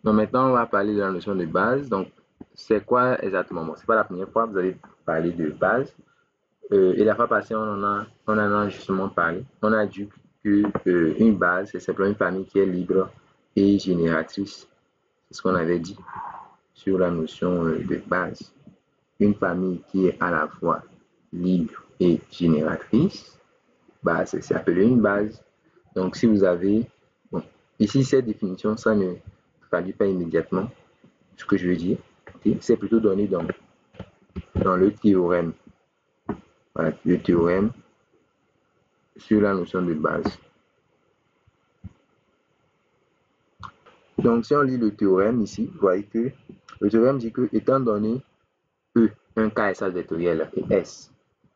Donc maintenant, on va parler de la notion de base. Donc, c'est quoi exactement? Bon, c'est pas la première fois que vous avez parlé de base. Et la fois passée, on en a justement parlé. On a dit que une base, c'est simplement une famille qui est libre et génératrice. C'est ce qu'on avait dit sur la notion de base. Une famille qui est à la fois libre et génératrice, bah, c'est appelé une base. Donc, si vous avez, bon, ici, cette définition, ça ne traduit pas immédiatement ce que je veux dire. Okay? C'est plutôt donné dans le théorème. Voilà, le théorème sur la notion de base. Donc, si on lit le théorème ici, vous voyez que le théorème dit que, étant donné E, un KSH vectoriel et S,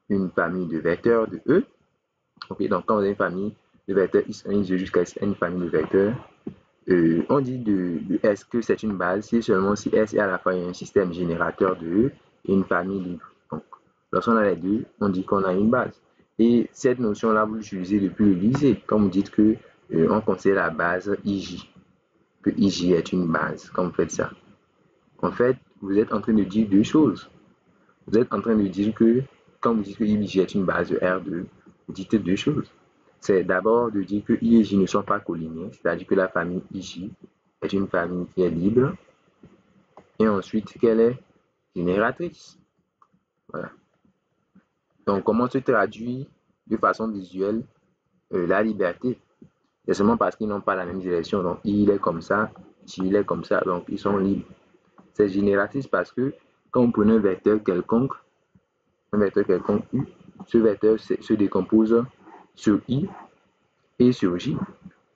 une famille de vecteurs de E, ok, donc quand vous avez une famille de vecteurs X1, X2 jusqu'à une famille de vecteurs, on dit de S que c'est une base si seulement si S est à la fois un système générateur de E et une famille libre. Donc, lorsqu'on a les deux, on dit qu'on a une base. Et cette notion-là, vous l'utilisez depuis le lycée, quand vous dites que on considère la base IJ, que IJ est une base, quand vous faites ça. En fait, vous êtes en train de dire deux choses. Vous êtes en train de dire que, quand vous dites que IJ est une base de R2, vous dites deux choses. C'est d'abord de dire que I et J ne sont pas collinéens, c'est-à-dire que la famille IJ est une famille qui est libre, et ensuite qu'elle est génératrice. Voilà. Donc, comment se traduit de façon visuelle la liberté? C'est seulement parce qu'ils n'ont pas la même direction. Donc, il est comme ça, il est comme ça, donc ils sont libres. C'est génératrice parce que quand vous prenez un vecteur quelconque U, ce vecteur se décompose sur I et sur J.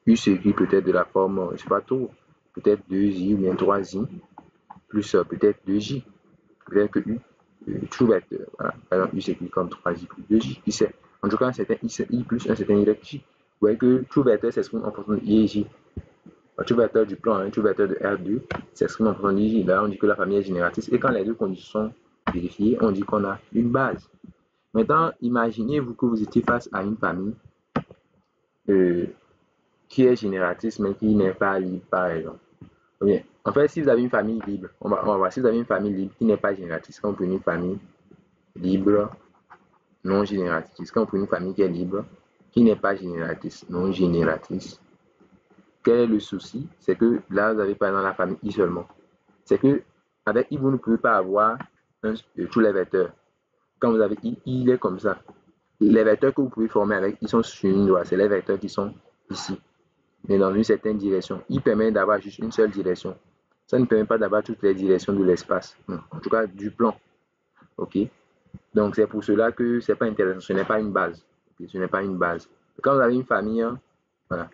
U s'écrit peut-être de la forme, je ne sais pas trop, peut-être 2I ou bien 3I, plus peut-être 2J. Peut-être que U, true vecteur. Voilà. Par exemple, U s'écrit comme 3J plus 2J. Qui sait? En tout cas, un certain I plus un certain YJ. Vous voyez que true vecteur s'exprime en fonction de I et J. Un true vecteur du plan, un true vecteur de R2 s'exprime en fonction de J. Là, on dit que la famille est génératrice. Et quand les deux conditions sont vérifiées, on dit qu'on a une base. Maintenant, imaginez-vous que vous étiez face à une famille qui est génératrice, mais qui n'est pas libre, par exemple. Bien. En fait, si vous avez une famille libre, on va voir, si vous avez une famille libre qui n'est pas génératrice, quand vous prenez une famille libre, non génératrice, quand vous prenez une famille qui est libre, qui n'est pas génératrice, non génératrice, quel est le souci? C'est que là, vous avez par exemple la famille I seulement. C'est que avec I, vous ne pouvez pas avoir tous les vecteurs. Quand vous avez I, il est comme ça. Les vecteurs que vous pouvez former avec I sont sur une droite, c'est les vecteurs qui sont ici, mais dans une certaine direction. I permet d'avoir juste une seule direction. Ça ne permet pas d'avoir toutes les directions de l'espace, en tout cas du plan. Ok? Donc c'est pour cela que c'est pas intéressant, ce n'est pas une base. Okay? Ce n'est pas une base. Quand vous avez une famille, voilà,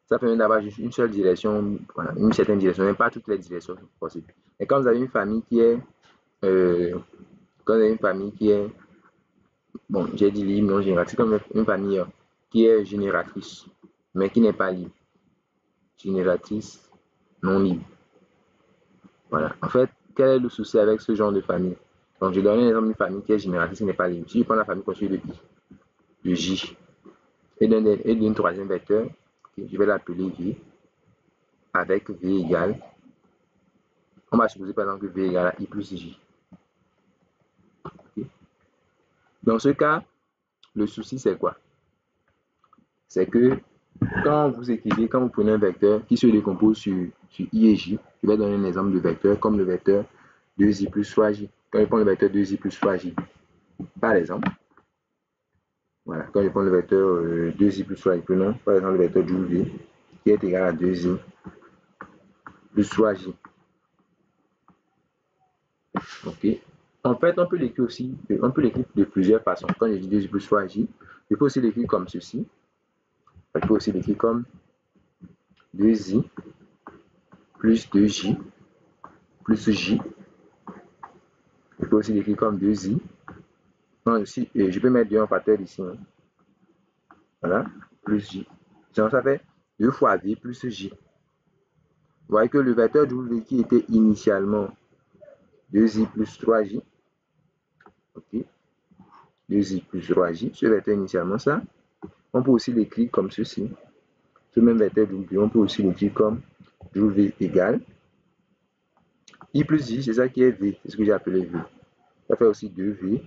ça permet d'avoir juste une seule direction, voilà, une certaine direction, mais pas toutes les directions possibles. Et quand vous avez une famille qui est, bon, j'ai dit libre, non génératrice, comme une famille qui est génératrice, mais qui n'est pas libre. Génératrice, non libre. Voilà. En fait, quel est le souci avec ce genre de famille? Donc, je donne un exemple d'une famille qui est génératrice, qui n'est pas libre. Si je prends la famille constituée de I, de J, et d'un troisième vecteur, je vais l'appeler V, avec V égale, on va supposer par exemple que V égale à I plus J. Okay. Dans ce cas, le souci c'est quoi? C'est que quand vous écrivez, quand vous prenez un vecteur qui se décompose sur I et J, je vais donner un exemple de vecteur comme le vecteur 2I plus 3J. Quand je prends le vecteur 2I plus 3J, par exemple, voilà, quand je prends le vecteur 2I plus 3J, prenons par exemple le vecteur W qui est égal à 2I plus 3J. Ok. En fait, on peut l'écrire aussi, on peut l'écrire de plusieurs façons. Quand je dis 2I plus 3J, je peux aussi l'écrire comme ceci. Je peux aussi l'écrire comme 2I plus 2J plus J. Je peux aussi l'écrire comme 2I. Non, ici, je peux mettre 2 en facteur ici. Hein. Voilà, plus J. Donc, ça fait 2 fois V plus J. Vous voyez que le vecteur W qui était initialement 2I plus 3J, ok, 2I plus 3J, ce vecteur initialement ça, on peut aussi l'écrire comme ceci. Ce même vecteur W, on peut aussi l'écrire comme W égale I plus J, c'est ça qui est V, c'est ce que j'ai appelé V. Ça fait aussi 2V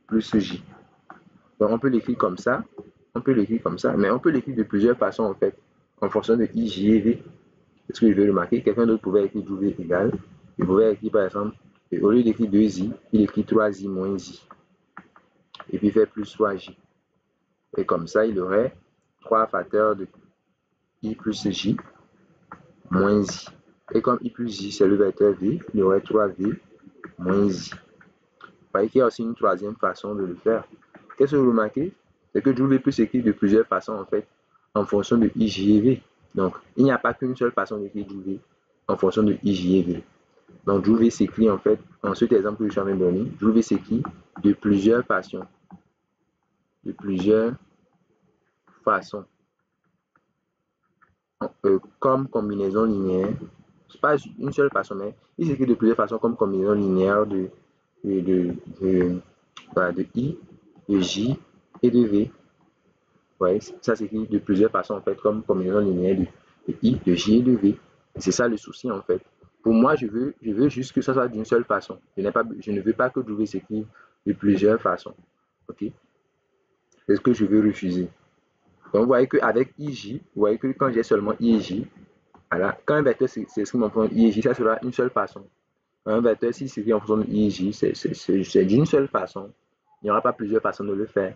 plus J. Donc on peut l'écrire comme ça, on peut l'écrire comme ça, mais on peut l'écrire de plusieurs façons en fait, en fonction de I, J et V. C'est ce que je veux remarquer. Quelqu'un d'autre pouvait écrire W égale, il pouvait écrire par exemple, au lieu d'écrire 2I, il écrit 3I moins I. Et puis faire plus 3J. Et comme ça, il aurait 3 facteurs de I plus J moins I. Et comme I plus J, c'est le vecteur V, il y aurait 3V moins I. Vous voyez qu'il y a aussi une troisième façon de le faire. Qu'est-ce que vous remarquez? C'est que W peut s'écrire de plusieurs façons en fait, en fonction de I, J et V. Donc, il n'y a pas qu'une seule façon d'écrire W en fonction de I, J et V. Donc, W s'écrit en fait, en cet exemple que je suis en train de donner, W s'écrit de plusieurs façons. De plusieurs façons. Comme combinaison linéaire. C'est pas une seule façon, mais il s'écrit de plusieurs façons comme combinaison linéaire de I, de J et de V. Ouais, ça s'écrit de plusieurs façons en fait, comme combinaison linéaire de I, de J et de V. C'est ça le souci en fait. Pour moi, je veux juste que ça soit d'une seule façon. Je ne veux pas que W s'écrive de plusieurs façons. Ok? C'est ce que je veux refuser. Donc, vous voyez qu'avec IJ, vous voyez que quand j'ai seulement IJ, voilà, quand un vecteur s'écrit en fonction de IJ, ça sera une seule façon. Un vecteur, s'il s'écrit en fonction de IJ, c'est d'une seule façon. Il n'y aura pas plusieurs façons de le faire.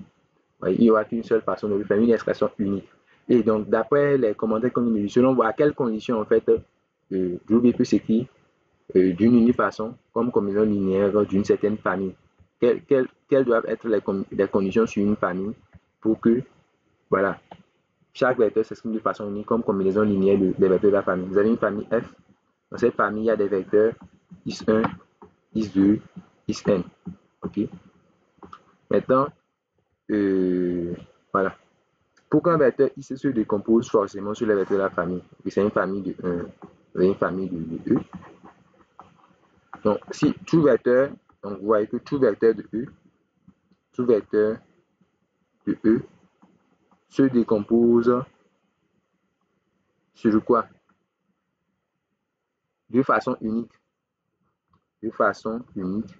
Il n'y aura qu'une seule façon de le faire, une expression unique. Et donc, d'après les commentaires qu'on nous dit, selon à quelles conditions, en fait, W peut s'écrire d'une unique façon, comme combinaison linéaire d'une certaine famille. Quelles doivent être les conditions sur une famille pour que, voilà, chaque vecteur s'exprime de façon unique comme combinaison linéaire des vecteurs de la famille. Vous avez une famille F. Dans cette famille, il y a des vecteurs is1, is2, isn. Ok. Maintenant, voilà. Pour qu'un vecteur I se décompose forcément sur les vecteurs de la famille, c'est une famille de 1, vous avez une famille de E. Donc, si tout vecteur, donc vous voyez que tout vecteur de E, tout vecteur de E se décompose sur quoi? De façon unique. De façon unique.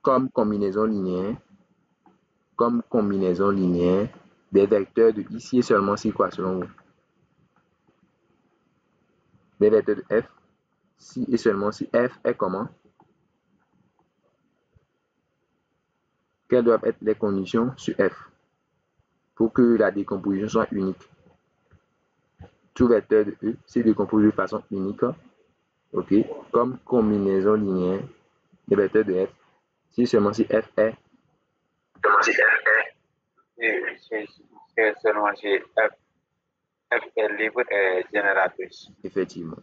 Comme combinaison linéaire des vecteurs de ici et seulement si quoi selon vous? Des vecteurs de F, si et seulement si F est comment? Quelles doivent être les conditions sur F pour que la décomposition soit unique? Tout vecteur de E se décompose de façon unique, ok, comme combinaison linéaire des vecteurs de F, si seulement si F est seulement si F est libre et génératrice. effectivement.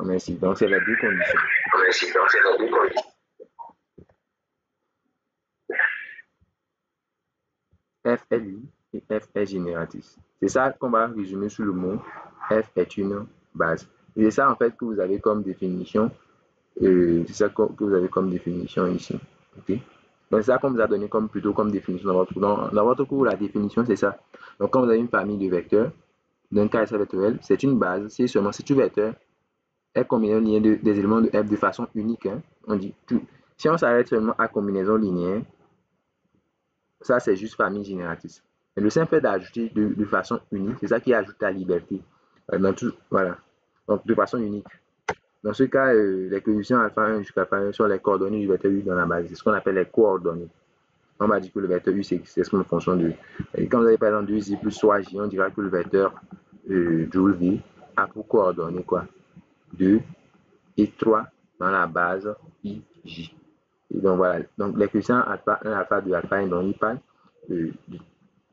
Merci. Donc, c'est les deux conditions. F est libre et F est génératrice. C'est ça qu'on va résumer sous le mot F est une base. Et c'est ça en fait que vous avez comme définition. C'est ça que vous avez comme définition ici. Okay? Donc, c'est ça qu'on vous a donné plutôt comme définition dans votre cours. La définition, c'est ça. Donc, quand vous avez une famille de vecteurs d'un caractère vectoriel, c'est une base. C'est seulement si tout vecteur est combinaison linéaire des éléments de F de façon unique. Hein, on dit tout. Si on s'arrête seulement à combinaison linéaire, ça c'est juste famille génératrice. Mais le simple fait d'ajouter de façon unique, c'est ça qui ajoute la liberté. Dans tout, voilà. Donc, de façon unique. Dans ce cas, les coefficients alpha 1 jusqu'à alpha 1 sont les coordonnées du vecteur U dans la base. C'est ce qu'on appelle les coordonnées. On va dire que le vecteur U s'exprime en fonction de. Quand vous avez par exemple 2i plus 3j, on dira que le vecteur W a pour coordonnées quoi? 2 et 3 dans la base IJ. Et donc voilà. Donc les coefficients alpha 1, alpha 2, alpha 1 dont il parle,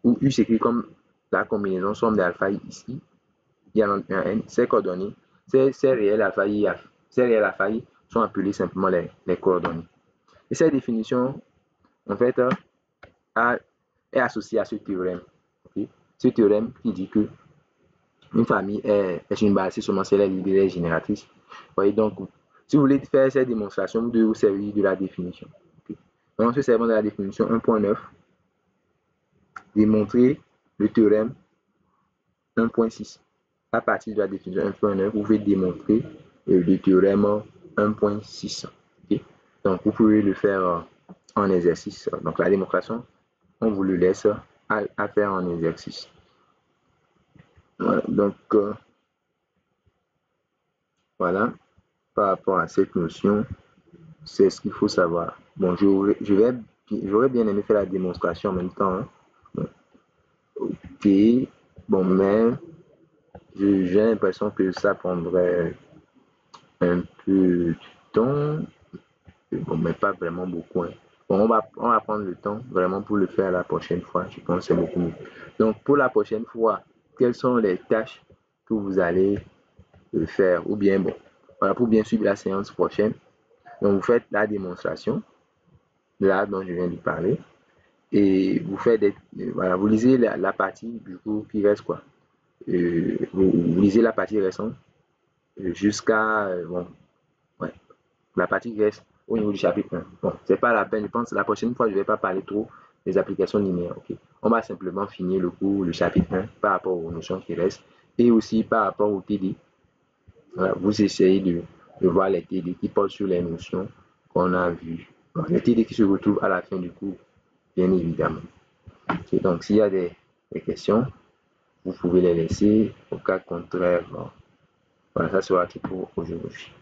où U s'écrit comme la combinaison somme d'alpha ici, il y en a un N, ces coordonnées, ces réels alpha I, ces réels alpha I sont appelés simplement les coordonnées. Et cette définition, en fait, est associée à ce théorème. Okay? Ce théorème qui dit que une famille est une base seulement si elle est libre et génératrice. Vous voyez, donc, si vous voulez faire cette démonstration, vous devez vous servir de la définition. Okay? Donc, en se servant de la définition 1.9, démontrer le théorème 1.6. À partir de la définition 1.9, vous pouvez démontrer le théorème 1.6. Okay? Donc, vous pouvez le faire en exercice. Donc, la démonstration, on vous le laisse à faire en exercice. Voilà. Donc, voilà, par rapport à cette notion, c'est ce qu'il faut savoir. Bon, j'aurais bien aimé faire la démonstration en même temps. Hein. Bon. Ok, bon, mais j'ai l'impression que ça prendrait un peu de temps, bon, mais pas vraiment beaucoup. Hein. Bon, on va prendre le temps vraiment pour le faire la prochaine fois. Je pense que c'est beaucoup mieux. Donc, pour la prochaine fois, quelles sont les tâches que vous allez faire? Ou bien, bon, voilà, pour bien suivre la séance prochaine. Donc, vous faites la démonstration, là dont je viens de parler, et vous faites voilà, vous lisez la partie du coup qui reste quoi. Vous lisez la partie récente jusqu'à bon, ouais, la partie qui reste au niveau du chapitre 1. Bon, c'est pas la peine, je pense la prochaine fois je vais pas parler trop des applications linéaires. Ok, on va simplement finir le cours, le chapitre 1 par rapport aux notions qui restent et aussi par rapport au TD. Voilà, vous essayez de voir les TD qui portent sur les notions qu'on a vues. Bon, les TD qui se retrouvent à la fin du cours, bien évidemment. Okay, donc, s'il y a des questions, vous pouvez les laisser. Au cas contraire, bon, voilà, ça sera tout pour aujourd'hui.